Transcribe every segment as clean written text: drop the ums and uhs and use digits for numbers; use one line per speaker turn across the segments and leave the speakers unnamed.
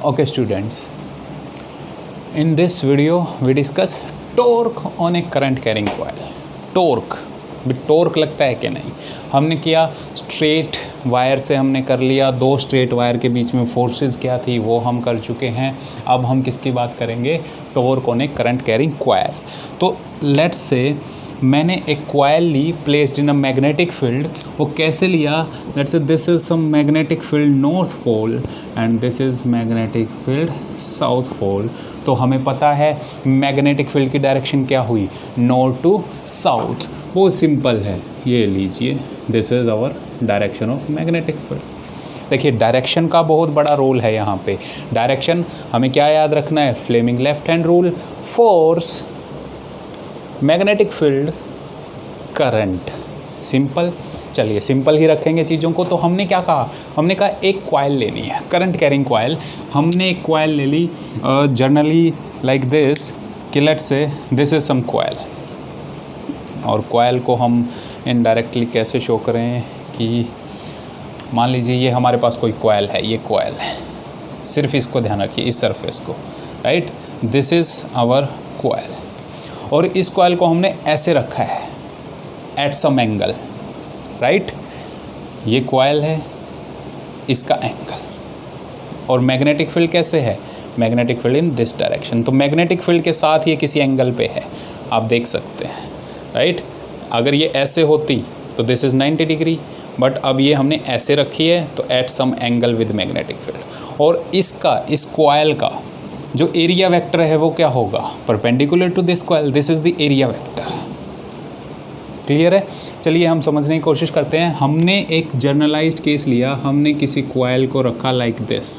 Okay students, in this video we discuss torque on a current carrying coil. Torque भी torque लगता है कि नहीं, हमने किया स्ट्रेट वायर से, हमने कर लिया दो स्ट्रेट वायर के बीच में फोर्सेस क्या थी वो हम कर चुके हैं। अब हम किसकी बात करेंगे, torque on a current carrying coil. तो लेट्स से मैंने एक कॉइल ली placed in a magnetic field. वो कैसे लिया, let's say this is some magnetic field north pole and this is magnetic field south pole. तो हमें पता है मैग्नेटिक फील्ड की डायरेक्शन क्या हुई, नॉर्थ टू साउथ। वो सिंपल है, ये लीजिए, this is our direction of magnetic field. देखिए डायरेक्शन का बहुत बड़ा रोल है यहाँ पे। डायरेक्शन हमें क्या याद रखना है, Fleming left hand rule, force, magnetic field, current. Simple, चलिए सिंपल ही रखेंगे चीज़ों को। तो हमने क्या कहा, हमने कहा एक कॉइल लेनी है, करंट कैरिंग कॉइल। हमने एक कॉइल ले ली जनरली लाइक दिस, कि let's say this is some coil, और कॉइल को हम इनडायरेक्टली कैसे शो करें कि मान लीजिए ये हमारे पास कोई कॉइल है, ये कॉइल है, सिर्फ इसको ध्यान रखिए, इस सरफेस को, right, this is our coil. और इस कॉइल को हमने ऐसे रखा है एट सम एंगल, राइट, ये कॉइल है, इसका एंगल, और मैग्नेटिक फील्ड कैसे है, magnetic field in this direction. तो मैग्नेटिक फील्ड के साथ ये किसी एंगल पे है, आप देख सकते हैं, राइट। अगर ये ऐसे होती तो दिस इज़ 90 डिग्री, बट अब ये हमने ऐसे रखी है तो at some angle with magnetic field. और इसका, इस कॉइल का जो एरिया वेक्टर है वो क्या होगा, perpendicular to this coil, this is the area vector. Clear है। चलिए हम समझने की कोशिश करते हैं। हमने एक जर्नलाइज्ड केस लिया, हमने किसी कॉइल को रखा like this,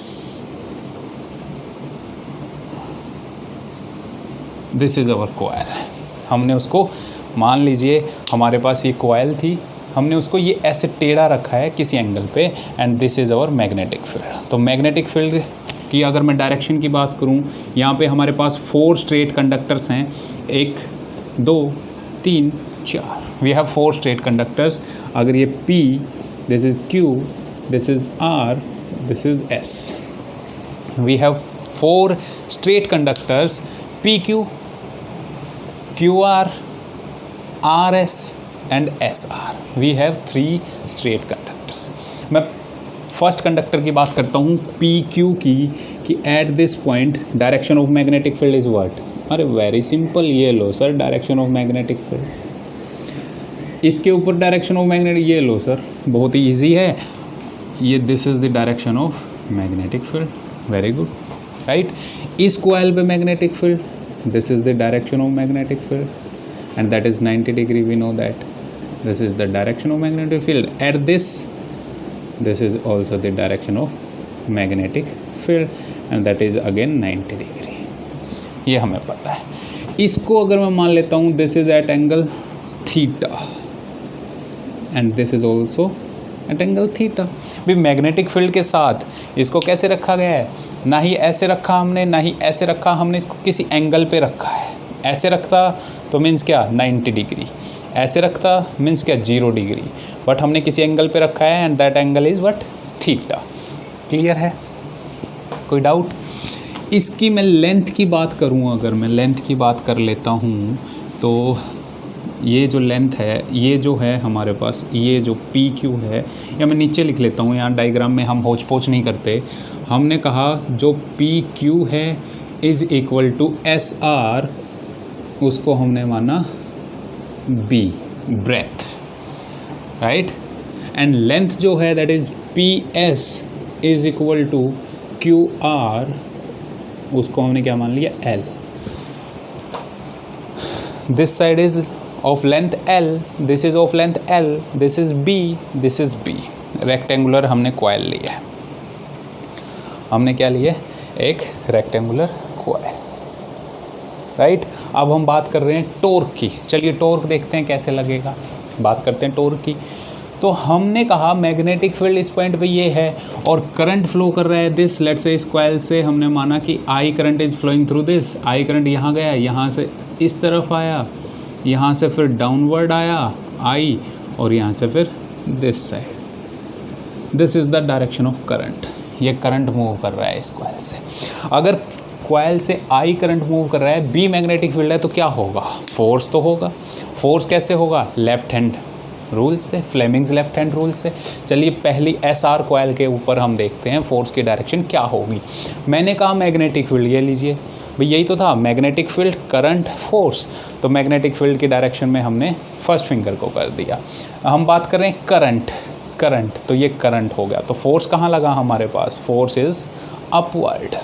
this is our coil. हमने उसको, मान लीजिए हमारे पास ये कॉइल थी, हमने उसको ये ऐसे टेढ़ा रखा है किसी एंगल पे, and this is our magnetic field. तो मैग्नेटिक फील्ड की अगर मैं डायरेक्शन की बात करूं, यहाँ पे हमारे पास 4 स्ट्रेट कंडक्टर्स हैं, 1 2 3 4, वी हैव 4 स्ट्रेट कंडक्टर्स। अगर ये P, this is Q, this is R, this is S, we have 4 straight conductors, PQ, QR, RS and SR. We have 3 straight conductors. मैं फर्स्ट कंडक्टर की बात करता हूँ PQ की, कि at this point direction of magnetic field is what. अरे very simple, ये लो sir direction of magnetic field. इसके ऊपर डायरेक्शन ऑफ मैग्नेटिक, ये लो सर, बहुत ही ईजी है, ये this is the direction of magnetic field. Very good, right. इस कॉइल पे magnetic field, this is the direction of magnetic field and that is 90 degree, we know that this is the direction of magnetic field. At this is also the direction of magnetic field and that is again 90 degree, ये हमें पता है। इसको अगर मैं मान लेता हूँ this is at angle theta and this is also at angle theta। भी मैग्नेटिक फील्ड के साथ इसको कैसे रखा गया है, ना ही ऐसे रखा हमने, ना ही ऐसे रखा हमने, इसको किसी एंगल पे रखा है। ऐसे रखता तो मीन्स क्या 90 डिग्री, ऐसे रखता मीन्स क्या 0 डिग्री, बट हमने किसी एंगल पे रखा है and that angle is what, theta. Clear है, कोई डाउट। इसकी मैं लेंथ की बात करूँ, अगर मैं लेंथ की बात कर लेता हूँ तो ये जो लेंथ है, ये जो है हमारे पास, ये जो PQ है, या मैं नीचे लिख लेता हूँ, यहाँ डायग्राम में हम होच पोच नहीं करते। हमने कहा जो PQ है इज़ इक्वल टू SR, उसको हमने माना B, breath, right. And length जो है that is PS is equal to QR, उसको हमने क्या मान लिया, L। This side is of length L, this is of length L, this is B, this is B। Rectangular हमने coil लिया है, हमने क्या लिया, एक रेक्टेंगुलर कॉइल, राइट। अब हम बात कर रहे हैं टॉर्क की। चलिए टॉर्क देखते हैं कैसे लगेगा, बात करते हैं टॉर्क की। तो हमने कहा मैग्नेटिक फील्ड इस पॉइंट पे ये है और करंट फ्लो कर रहा है दिस, लेट्स से इस कॉइल से हमने माना कि I current is flowing through this. I current यहाँ गया, यहाँ से इस तरफ आया, यहाँ से फिर डाउनवर्ड आया I, और यहाँ से फिर this side. This is the direction of current. ये करंट मूव कर रहा है इस कॉइल से। अगर कॉइल से I करंट मूव कर रहा है, B मैग्नेटिक फील्ड है, तो क्या होगा? फोर्स तो होगा। फोर्स कैसे होगा? लेफ्ट हैंड रूल से, फ्लेमिंग्स लेफ्ट हैंड रूल से। चलिए पहली SR कॉइल के ऊपर हम देखते हैं फोर्स की डायरेक्शन क्या होगी। मैंने कहा मैग्नेटिक फील्ड, ये लीजिए भाई, यही तो था मैग्नेटिक फील्ड, करंट, फोर्स। तो मैग्नेटिक फील्ड की डायरेक्शन में हमने फर्स्ट फिंगर को कर दिया। हम बात कर रहे हैं करंट, तो ये करंट हो गया। तो फोर्स कहाँ लगा हमारे पास? Force is upward.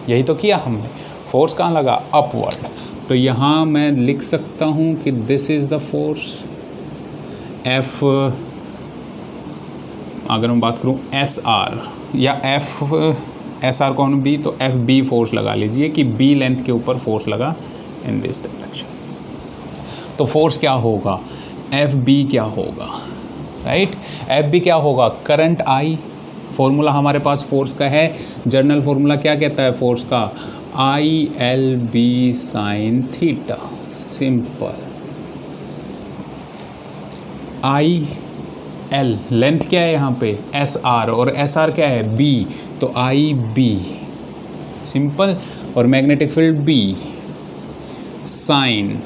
यही तो किया हमने, फोर्स कहाँ लगा? अपवर्ड। तो यहाँ मैं लिख सकता हूँ कि this is the force F, अगर मैं बात करूँ SR या SR कौन B, तो FB फोर्स लगा लीजिए कि B लेंथ के ऊपर फोर्स लगा इन दिस डायरेक्शन। तो फोर्स क्या होगा? FB क्या होगा? राइट, FB क्या होगा? Current I। फॉर्मूला हमारे पास फोर्स का है, जर्नल फॉर्मूला क्या कहता है फोर्स का? ILB sine theta. Simple. IL length क्या है यहाँ पे? SR, और SR क्या है? B, तो IB। सिंपल। और magnetic field B। Sign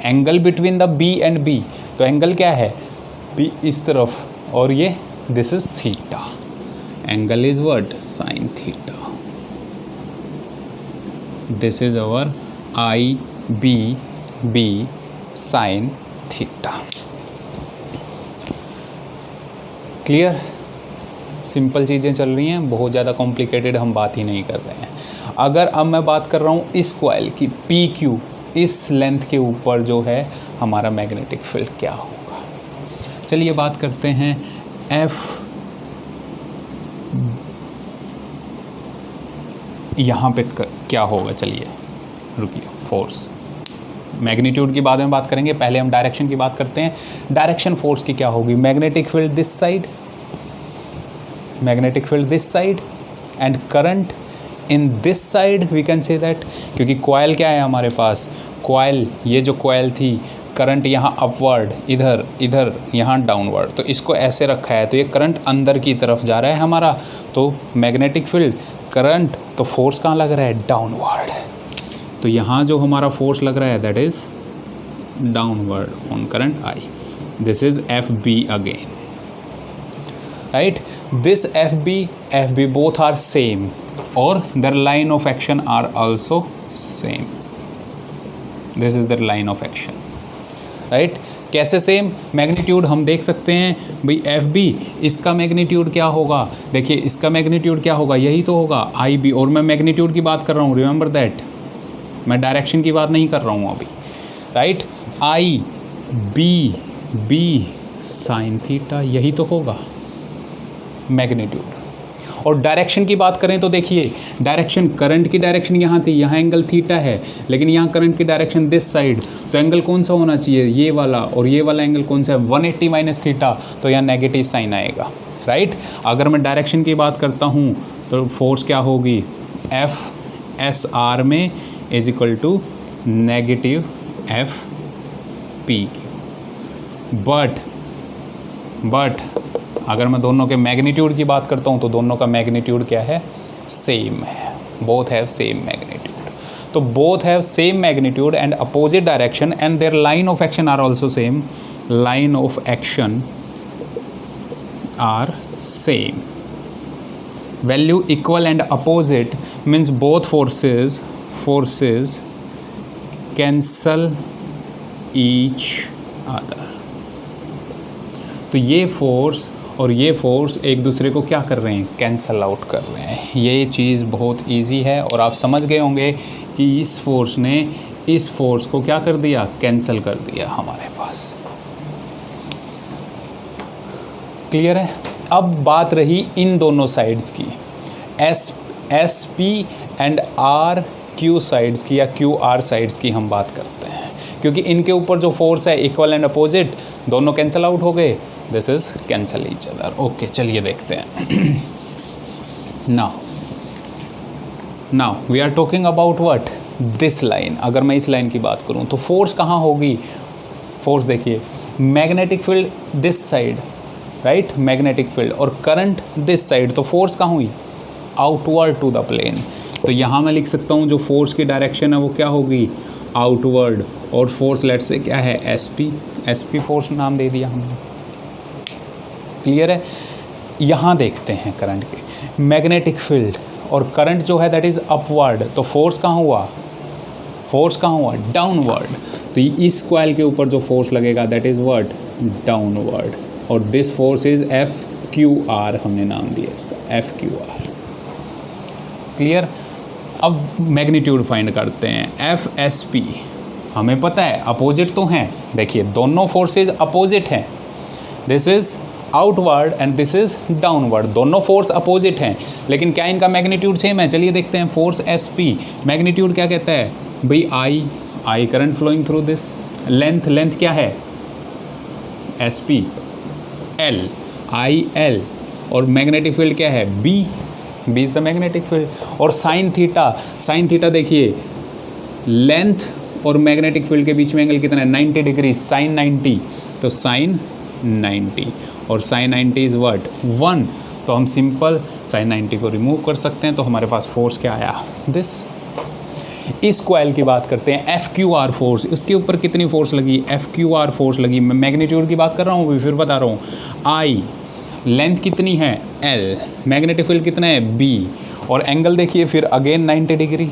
angle between the B and B, तो एंगल क्या है? B इस तरफ, और ये this is theta. Angle is what? Sine theta. This is our IB sign theta. Clear? Simple चीज़ें चल रही हैं, बहुत ज़्यादा कॉम्प्लिकेटेड हम बात ही नहीं कर रहे हैं। अगर अब मैं बात कर रहा हूँ इस कॉइल की PQ, इस लेंथ के ऊपर जो है हमारा मैग्नेटिक फील्ड क्या होगा? चलिए बात करते हैं F। यहाँ पे क्या होगा? चलिए रुकिए, फोर्स मैग्नीट्यूड की बाद में बात करेंगे, पहले हम डायरेक्शन की बात करते हैं। डायरेक्शन फोर्स की क्या होगी? Magnetic field this side, magnetic field this side, and current in this side, we can say that. क्योंकि कॉइल क्या है हमारे पास? कॉइल, ये जो कॉइल थी, करंट यहाँ अपवर्ड, इधर यहाँ डाउनवर्ड, तो इसको ऐसे रखा है, तो ये करंट अंदर की तरफ जा रहा है हमारा। तो मैग्नेटिक फील्ड, करंट, तो फोर्स कहाँ लग रहा है? डाउनवर्ड। तो यहाँ जो हमारा फोर्स लग रहा है that is downward on current I। This is FB again, right. This FB both are same, और their line of action are also same. This is their line of action, right? कैसे same? Magnitude हम देख सकते हैं भाई, FB, इसका magnitude क्या होगा? देखिए इसका मैग्नीट्यूड क्या होगा? यही तो होगा IB, और मैं मैग्नीट्यूड की बात कर रहा हूँ, रिमेंबर दैट, मैं डायरेक्शन की बात नहीं कर रहा हूँ अभी, राइट। IB साइन थीटा, यही तो होगा मैग्नीट्यूड। और डायरेक्शन की बात करें तो देखिए, डायरेक्शन, करंट की डायरेक्शन यहाँ थी, यहाँ एंगल थीटा है, लेकिन यहाँ करंट की डायरेक्शन दिस साइड, तो एंगल कौन सा होना चाहिए? ये वाला, और ये वाला एंगल कौन सा है? 180 माइनस थीटा, तो यहाँ नेगेटिव साइन आएगा, राइट। अगर मैं डायरेक्शन की बात करता हूँ तो फोर्स क्या होगी? FSR में is equal to negative FP। But अगर मैं दोनों के मैग्नीट्यूड की बात करता हूँ तो दोनों का मैग्नीट्यूड क्या है? सेम है, बोथ हैव सेम मैग्नीट्यूड। तो both have same magnitude and opposite direction, and their line of action are also same. Line of action are same. Value equal and opposite means both forces cancel each other. तो ये force और ये force एक दूसरे को क्या कर रहे हैं? कैंसल आउट कर रहे हैं। ये चीज़ बहुत इजी है, और आप समझ गए होंगे कि इस फोर्स ने इस फोर्स को क्या कर दिया? कैंसल कर दिया हमारे पास। क्लियर है? अब बात रही इन दोनों साइड्स की, SP एंड RQ साइड्स की, या QR साइड्स की हम बात करते हैं, क्योंकि इनके ऊपर जो फोर्स है इक्वल एंड अपोजिट, दोनों कैंसल आउट हो गए। This is cancel each other. Okay, चलिए देखते हैं। Now we are talking about what? This line. अगर मैं इस लाइन की बात करूं तो फोर्स कहाँ होगी? फोर्स देखिए, magnetic field this side, right, magnetic field, और करंट दिस साइड, तो फोर्स कहाँ हुई? Outward to the plane. तो यहाँ मैं लिख सकता हूँ जो फोर्स की डायरेक्शन है वो क्या होगी, आउटवर्ड, और फोर्स लेट से क्या है, एसपी फोर्स नाम दे दिया हमने। क्लियर है। यहाँ देखते हैं करंट के, मैग्नेटिक फील्ड और करंट जो है दैट इज़ अपवर्ड, तो फोर्स कहाँ हुआ, डाउनवर्ड। तो इस कॉइल के ऊपर जो फोर्स लगेगा दैट इज़ व्हाट, डाउनवर्ड, और दिस फोर्स इज FQR, हमने नाम दिया इसका FQR। क्लियर। अब मैग्नीट्यूड फाइंड करते हैं, FSP हमें पता है अपोजिट तो हैं, देखिए दोनों फोर्सेज अपोजिट हैं, this is outward and this is downward, दोनों फोर्स अपोजिट हैं, लेकिन क्या इनका मैग्नीट्यूड सेम है। चलिए देखते हैं, फोर्स SP मैग्नीट्यूड क्या कहता है भाई, I current flowing through this, length क्या है SP, IL, और मैग्नेटिक फील्ड क्या है B is the magnetic field, और साइन थीटा देखिए, लेंथ और मैग्नेटिक फील्ड के बीच में एंगल कितना है, 90 डिग्री, साइन 90, तो साइन 90, और साइन 90 इज़ व्हाट 1, तो हम सिंपल साइन 90 को रिमूव कर सकते हैं, तो हमारे पास फोर्स क्या आया, दिस। इस कॉइल की बात करते हैं, FQR फोर्स, उसके ऊपर कितनी फोर्स लगी, FQR फोर्स लगी, मैं मैग्नीट्यूड की बात कर रहा हूँ, फिर बता रहा हूँ, I लेंथ कितनी है L, मैग्नेटिक फील्ड कितना है B, और एंगल देखिए फिर अगेन 90 डिग्री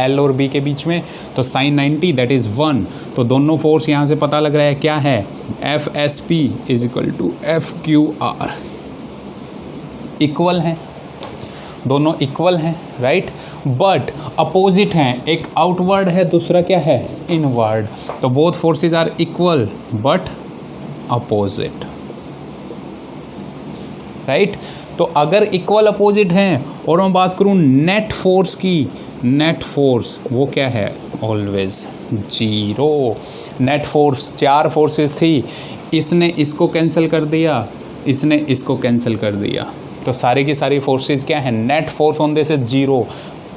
L और B के बीच में, तो साइन 90 दैट इज़ 1, तो दोनों फोर्स यहाँ से पता लग रहा है क्या है, FSP is equal to FQR, equal हैं, दोनों इक्वल हैं, राइट, बट अपोजिट हैं, एक आउटवर्ड है दूसरा क्या है इनवर्ड, तो both forces are equal but opposite, right. तो अगर इक्वल अपोजिट हैं और मैं बात करूं नेट फोर्स की, नेट फोर्स वो क्या है, ऑलवेज 0। नेट फोर्स 4 फोर्सेस थी, इसने इसको कैंसिल कर दिया, इसने इसको कैंसिल कर दिया, तो सारी की सारी फोर्सेस क्या है, net force on this is 0,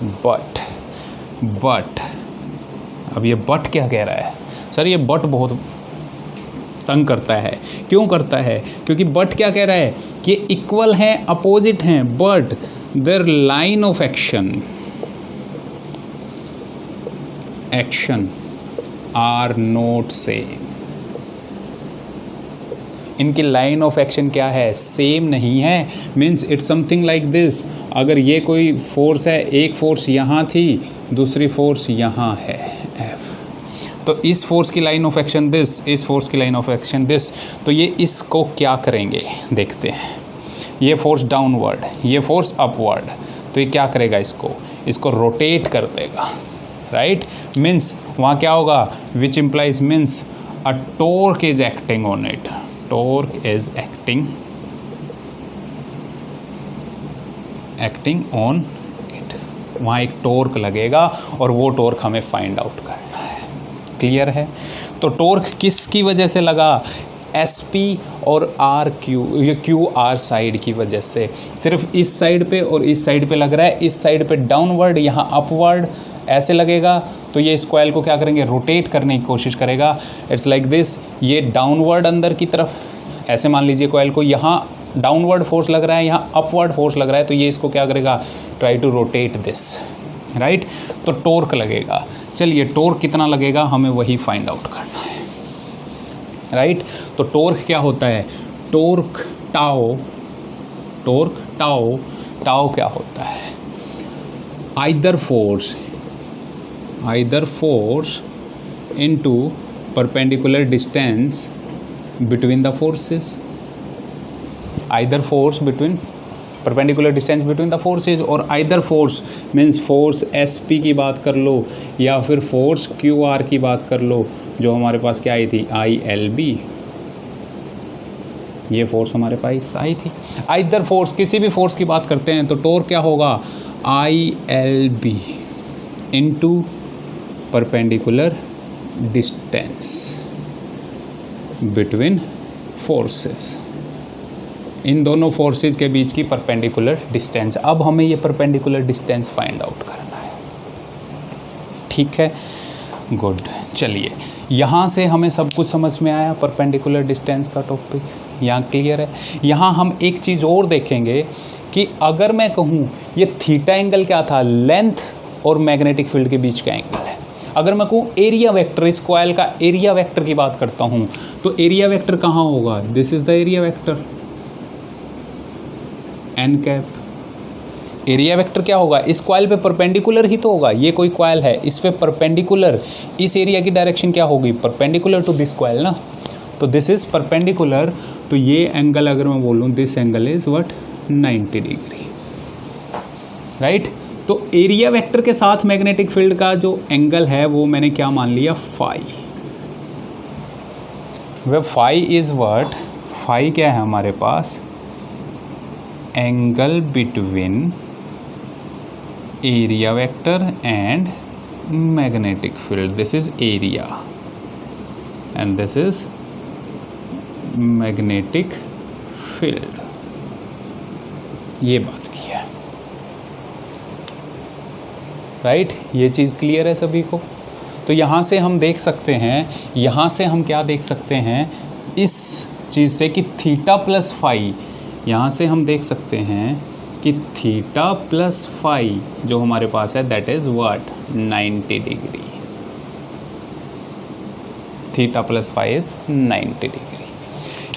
but अब ये बट क्या कह रहा है सर, ये बट बहुत तंग करता है, क्यों करता है, क्योंकि बट क्या कह रहा है कि इक्वल हैं अपोजिट हैं, but their line of action are not same, इनकी लाइन ऑफ एक्शन क्या है, सेम नहीं है, means it's something like this, अगर ये कोई फोर्स है, एक फोर्स यहाँ थी, दूसरी फोर्स यहाँ है F, तो इस फोर्स की लाइन ऑफ एक्शन दिस, इस फोर्स की लाइन ऑफ एक्शन दिस, तो ये इसको क्या करेंगे देखते हैं, ये फोर्स डाउनवर्ड, ये फोर्स अपवर्ड, तो ये क्या करेगा, इसको रोटेट कर देगा, राइट, मीन्स वहाँ क्या होगा, which implies means a torque is acting on it, torque is acting on it, वहाँ एक टॉर्क लगेगा और वो टॉर्क हमें फाइंड आउट करना है, क्लियर है। तो टॉर्क किसकी वजह से लगा, SP और ये QR साइड की वजह से, सिर्फ इस साइड पे और इस साइड पे लग रहा है, इस साइड पे डाउनवर्ड, यहाँ अपवर्ड ऐसे लगेगा, तो ये इस कॉइल को क्या करेंगे, रोटेट करने की कोशिश करेगा, इट्स लाइक दिस, ये डाउनवर्ड अंदर की तरफ, ऐसे मान लीजिए कॉइल को, यहाँ डाउनवर्ड फोर्स लग रहा है, यहाँ अपवर्ड फोर्स लग रहा है, तो ये इसको क्या करेगा, try to rotate this, right, तो टॉर्क लगेगा। चलिए टॉर्क कितना लगेगा हमें वही फाइंड आउट करना है, राइट। तो टॉर्क क्या होता है, टॉर्क टाओ क्या होता है, either force into perpendicular distance between the forces, either force between perpendicular distance between the forces, और either force means force SP की बात कर लो या फिर force QR की बात कर लो, जो हमारे पास क्या आई थी, ILB, ये फोर्स हमारे पास आई थी। either force, किसी भी फोर्स की बात करते हैं तो टॉर्क क्या होगा, ILB into perpendicular distance between forces, इन दोनों फोर्सेस के बीच की परपेंडिकुलर डिस्टेंस। अब हमें ये परपेंडिकुलर डिस्टेंस फाइंड आउट करना है, ठीक है, गुड। चलिए यहाँ से हमें सब कुछ समझ में आया, परपेंडिकुलर डिस्टेंस का टॉपिक यहाँ क्लियर है। यहाँ हम एक चीज़ और देखेंगे कि अगर मैं कहूँ ये थीटा एंगल क्या था, लेंथ और मैग्नेटिक फील्ड के बीच का एंगल है। अगर मैं कहूँ एरिया वेक्टर, इस कॉइल का एरिया वेक्टर की बात करता हूँ, तो एरिया वेक्टर कहाँ होगा, this is the area vector n cap. Area vector क्या होगा, इस कॉइल पे परपेंडिकुलर ही तो होगा, ये कोई कॉइल है इस पे परपेंडिकुलर, इस एरिया की डायरेक्शन क्या होगी, परपेंडिकुलर टू दिस कॉइल ना, तो दिस इज परपेंडिकुलर, तो ये एंगल अगर मैं बोलूँ this angle is what 90 degree, right. तो एरिया वेक्टर के साथ मैग्नेटिक फील्ड का जो एंगल है वो मैंने क्या मान लिया, phi. Way phi is what, phi क्या है हमारे पास, angle between area vector and magnetic field, this is area and this is magnetic field, ये बात की है, राइट। ये चीज़ क्लियर है सभी को। तो यहाँ से हम देख सकते हैं, यहाँ से हम क्या देख सकते हैं इस चीज़ से कि थीटा प्लस फाई, यहाँ से हम देख सकते हैं कि थीटा प्लस फाई जो हमारे पास है that is what 90 degree, theta plus phi is 90 degree.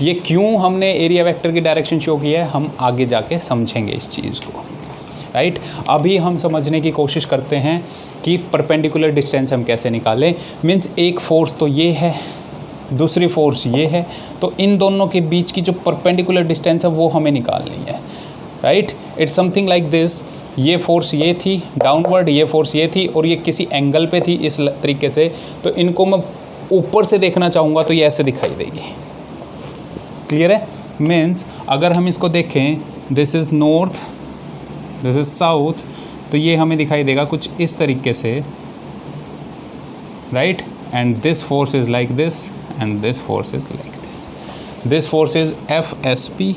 ये क्यों हमने एरिया वेक्टर की डायरेक्शन शो की है, हम आगे जाके समझेंगे इस चीज़ को, राइट। अभी हम समझने की कोशिश करते हैं कि परपेंडिकुलर डिस्टेंस हम कैसे निकालें। मीन्स एक फोर्स तो ये है, दूसरी फोर्स ये है, तो इन दोनों के बीच की जो परपेंडिकुलर डिस्टेंस है वो हमें निकालनी है, right. It's something like this, ये फोर्स ये थी डाउनवर्ड, ये फोर्स ये थी और ये किसी एंगल पे थी इस तरीके से, तो इनको मैं ऊपर से देखना चाहूँगा तो ये ऐसे दिखाई देगी, क्लियर है। मीन्स अगर हम इसको देखें, this is north, this is south, तो ये हमें दिखाई देगा कुछ इस तरीके से, right. And this force is like this and this force is like this force is FSP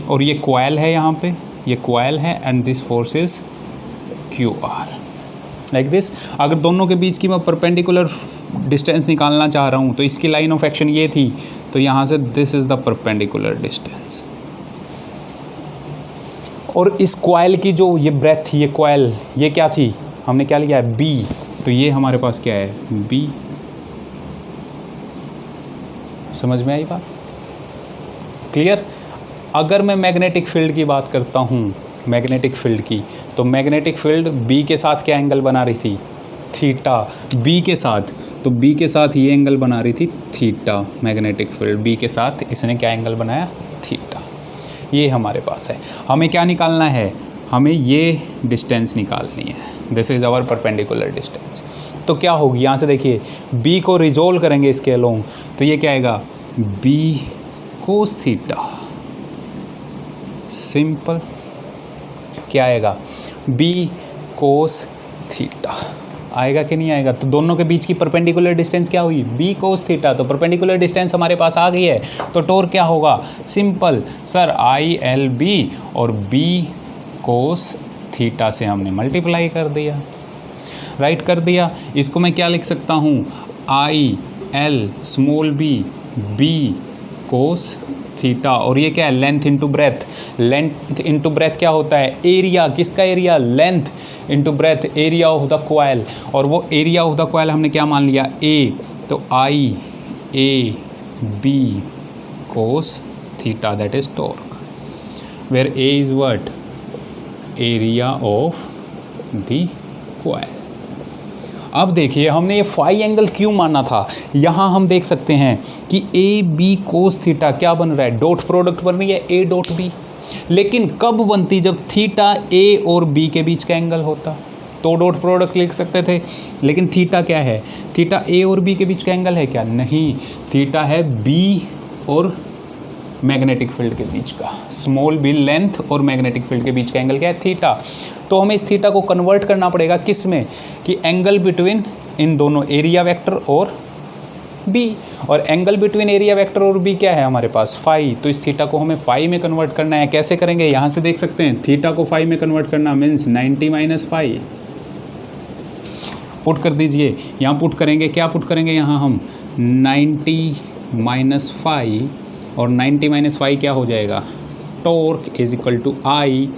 और ये कॉइल है, यहाँ पे ये कॉइल है and this force is QR like this. अगर दोनों के बीच की मैं परपेंडिकुलर डिस्टेंस निकालना चाह रहा हूँ तो इसकी लाइन ऑफ एक्शन ये थी, तो यहाँ से this is the perpendicular distance. और इस कॉइल की जो ये ब्रेथ थी, ये कॉइल ये क्या थी, हमने क्या लिया है B, तो ये हमारे पास क्या है B। समझ में आई बात, क्लियर। अगर मैं मैग्नेटिक फील्ड की बात करता हूँ, मैग्नेटिक फील्ड की, तो मैग्नेटिक फील्ड B के साथ क्या एंगल बना रही थी, थीटा। B के साथ, तो B के साथ ये एंगल बना रही थी थीटा, मैग्नेटिक फील्ड B के साथ इसने क्या एंगल बनाया, थीटा। ये हमारे पास है, हमें क्या निकालना है, हमें ये डिस्टेंस निकालनी है, this is our perpendicular distance. तो क्या होगी, यहाँ से देखिए B को रिजोल्व करेंगे इसके अलोंग, तो ये क्या आएगा B कोस थीटा, सिंपल। क्या आएगा B कोस थीटा, आएगा कि नहीं आएगा। तो दोनों के बीच की परपेंडिकुलर डिस्टेंस क्या हुई, B कोस थीटा। तो परपेंडिकुलर डिस्टेंस हमारे पास आ गई है, तो टोर क्या होगा, सिंपल सर ILB और B कोस थीटा से हमने मल्टीप्लाई कर दिया, राइट कर दिया। इसको मैं क्या लिख सकता हूँ, IL small b B cos theta, और ये क्या है length into breadth. Length into breadth क्या होता है, एरिया, किसका area, length into breadth, area of the coil. और वो एरिया ऑफ द कॉइल हमने क्या मान लिया, A, तो IAB cos theta that is torque, where A is what, area of the coil. अब देखिए हमने ये फाई एंगल क्यों माना था, यहाँ हम देख सकते हैं कि AB कोस थीटा क्या बन रहा है, डॉट प्रोडक्ट बन रही है A डॉट B। लेकिन कब बनती, जब थीटा A और B के बीच का एंगल होता, तो डॉट प्रोडक्ट लिख सकते थे। लेकिन थीटा क्या है, थीटा A और B के बीच का एंगल है क्या, नहीं, थीटा है B और मैग्नेटिक फील्ड के बीच का, स्मॉल b लेंथ और मैग्नेटिक फील्ड के बीच का एंगल क्या है, थीटा। तो हमें इस थीटा को कन्वर्ट करना पड़ेगा किस में, कि एंगल बिटवीन इन दोनों एरिया वेक्टर और B, और एंगल बिटवीन एरिया वेक्टर और B क्या है हमारे पास, फाई। तो इस थीटा को हमें फाई में कन्वर्ट करना है। कैसे करेंगे, यहाँ से देख सकते हैं थीटा को फाई में कन्वर्ट करना मीन्स 90 माइनस फाई, पुट कर दीजिए। यहाँ पुट करेंगे, क्या पुट करेंगे यहाँ हम 90 माइनस फाई, और 90 माइनस फाई क्या हो जाएगा torque is equal to I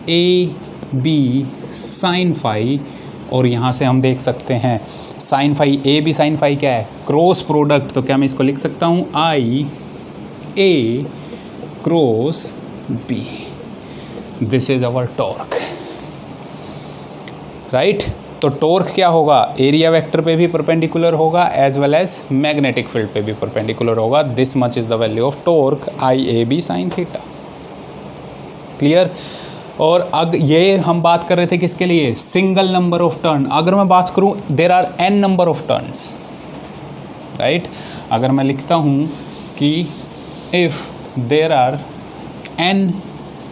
A B sine phi, और यहाँ से हम देख सकते हैं sine phi, A B sine phi क्या है, क्रॉस प्रोडक्ट, तो क्या मैं इसको लिख सकता हूँ I A cross B, this is our torque, right. तो टॉर्क क्या होगा, एरिया वेक्टर पे भी परपेंडिकुलर होगा as well as magnetic field पे भी परपेंडिकुलर होगा। This much is the value of torque I A B sine theta, clear. और अग ये हम बात कर रहे थे किसके लिए, सिंगल नंबर ऑफ टर्न। अगर मैं बात करूं there are N number of turns, right. अगर मैं लिखता हूं कि if there are N,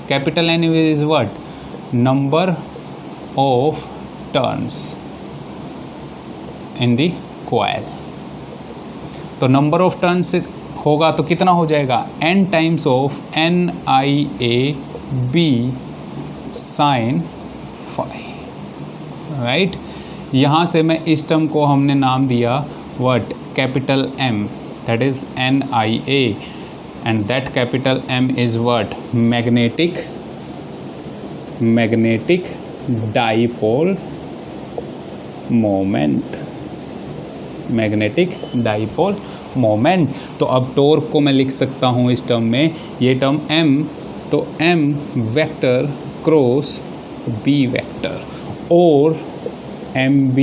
capital N is what, number of turns in the coil, तो नंबर ऑफ टर्न्स होगा तो कितना हो जाएगा, n times of N I A B sine phi, right. यहाँ से मैं इस टर्म को हमने नाम दिया what, capital M, that is N I A, and that capital M is what, magnetic dipole moment, magnetic dipole moment. तो अब टॉर्क को मैं लिख सकता हूँ इस टर्म में, ये टर्म M, तो M vector cross B vector, और MB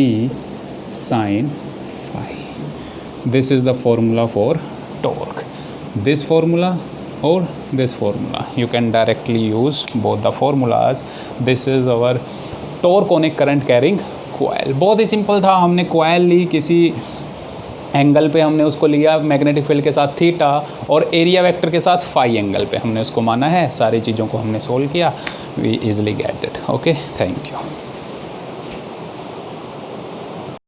sine phi, this is the formula for torque. This formula or this formula, you can directly use both the formulas. This is our torque on a current carrying coil. बहुत ही simple था, हमने coil ली, किसी angle पे हमने उसको लिया magnetic field के साथ थीटा, और एरिया वेक्टर के साथ फाई एंगल पे हमने उसको माना है। सारी चीज़ों को हमने सोल्व किया, we easily get it. Okay, thank you.